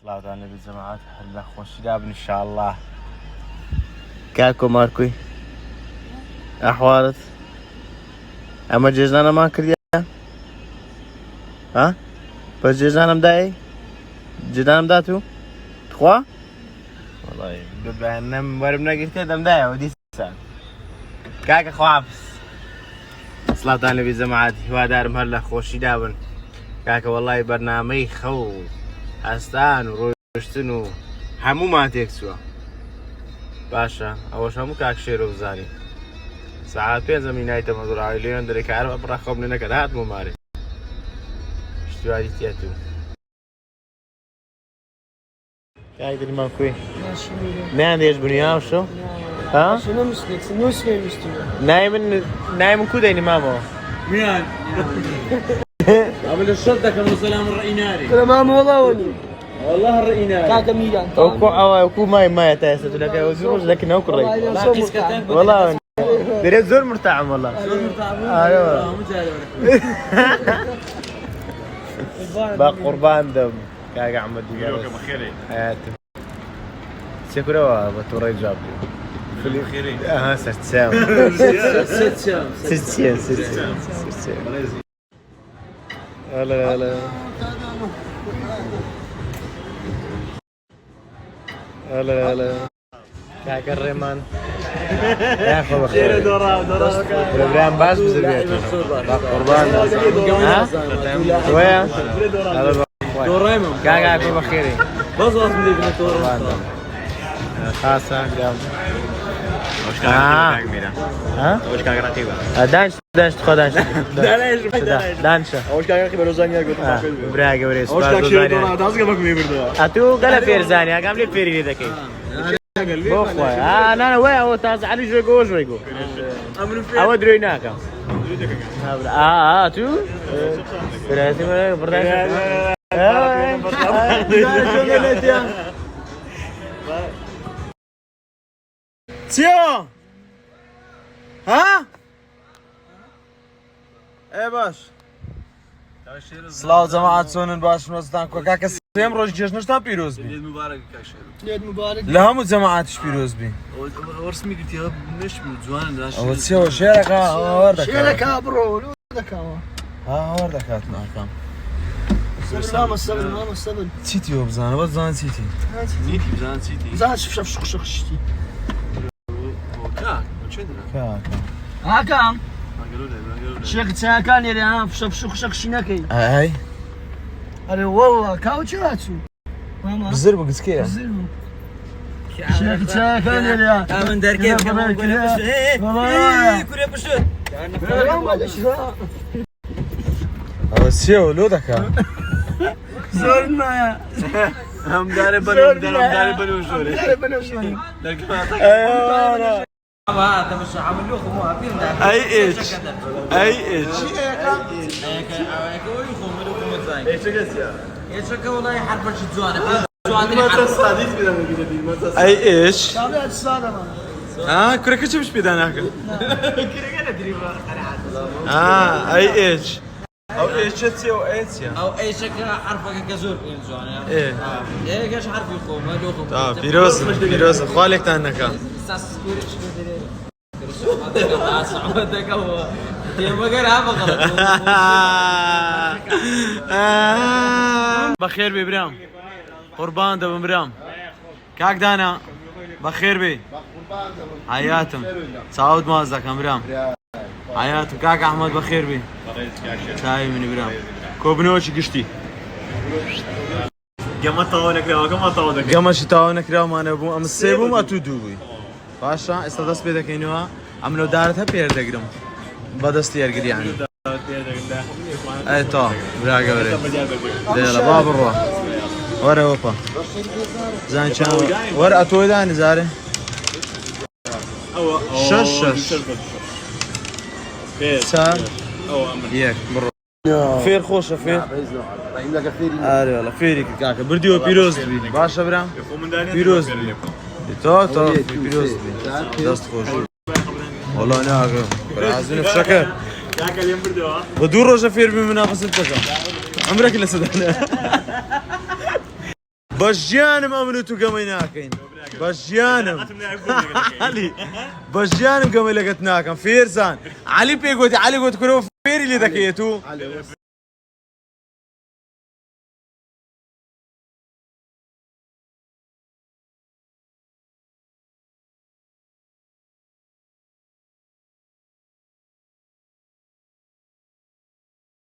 صلاة على النبي جماعات هلا خوشي دابن ان شاء الله كاكو ماركوي احوالت اما جيزانا ما كرديا ها بس جيزانا مداي جيزانا مداتو تخوا والله ببعنم ورمنا قلت دم داي ودي سان كاكا خوابس صلاة على النبي جماعات هوا دارم هلا خوشي دابن كاكا والله برنامج خو هستان و روشتن و همو ماتێک چووە باشە ئەوەش هەموو کاک شێرۆ بزانی ساعات پێنجەمی نایتەمە دوڕاوی لێیان دەرێکارە بەڕاخۆ بنێنەکە هاتمۆ مارێ شتواری تێتوو کاک دەریمان کوێی نەیان دێش بنیاو شو ها نای من کو دەینی مامەوە ميان قبل الشرطة كانوا سلام الرأي ناري سلام والله والله الرأي ناري كاكا ميدان وكو ما يتأسد لك وزوج لكن هو كري والله دريت زور مرتعم والله زور مرتعم ايوه با قربان دم كاكا عمد يوكم خيري حياتي سيكورا بتوري جابي خيري اه ست سام هلا هلا هلا هلا كاك الريمان يا اخو بخير دورا بريان باش بزبيت قربان ها شويه دورا كاك اكو بخيري بس واصل لي دورا خاصه قام وش كان ميرا ها وش كان رقيبه دانش خدانش دانش وش كان رقيبه لوزانيا قلت براغ وريس وش كان شيء دورا داز قبك ميبردو اتو قال فيرزاني قام لي فيري ذكي بوخوي انا وين هو تاز علي جوجو جوجو اود رويناك تو فراتي ما برداش تيو ها اي باش سلااو جماعت چۆنن باش مەستان کۆکاکە سێم ڕۆژ جێژنشتان پیرۆز بی عيد مبارك كاشير عيد مبارك لە هەموو جەماعاتیش پیرۆز بی ورسمي قلت يا نش جوان داش ئەوە چێوە شێرەکە وەردەکات شيركا برو لودكا وەردەکات ناکەم سلام السلام السلام چیتی وە بزانە بە زان چیتی نيتي بزان سيتي زاد شف شخشتي كاك وشندنا کاکە هاكا ما قالوا لي شيخ تساكان يا ها شف شخشناكي ئەی اري والله كاوتشاتو ماما بزر بە گچکەیە شيخ تساكان يا من دركب كمان كوريا بشوت ئەوە چێوە لۆ دەکات زورنا هم داري بنو شوري هذا مش عامل له خمو اي اتش والله حرب الجوانب اي اتش تابع الصادمه كورەکە چ بش پێدا ناکە اي اتش او اتش تسێوە ئەچە او اي شكل حرفك كزور بين جوانب ايه ايه ايش حرف يخو ما له خو پیرۆز خالێکتان نەکە اساس كوري صعودك هو يبقى غلط بەخێر بێ برام قوربان دەبم برام کاک دانا بەخێر بێ حیاتم چاوت ماز دەکەم برام حیاتم کاک ئەحمەد بەخێر بێ چاوی منی برام کۆبنەوەکی گشتی گەمەشی تاوا نەکراومانە بوو ئەمە سێ بووم ئەتوو دوو بووی باشە ئێستا دەست پێ دەکەینەوە ئەم لەودارت هە پێر دەگرم بەدەستی یارگریانی ئەی تا براگەورێ دێڵە با بڕوە وەرە وەپە زان چاوە وەرە ئەتۆی دانی زارێ شەش چار یەک بڕۆ فێر خۆشە فێر ئارێ وەڵە فێری کاکە بردیوە پیرۆز بی باشە برام پیرۆز بی تۆ پیرۆز بی دەست خۆش وەڵا ناکەم بەرازنە فشەکە بە دوو ڕۆژە فێر بی مناقەسەت دەکەم ئەمرێکی لەسەدانە بەژیانم ئەمن و گەمەی ناکەین بەژیانم علی بەژیانم گەمەی لەگەت ناکەم فێرزان علی پێی گوتی علی گوت کورەوە فێری لێ دەکەیت و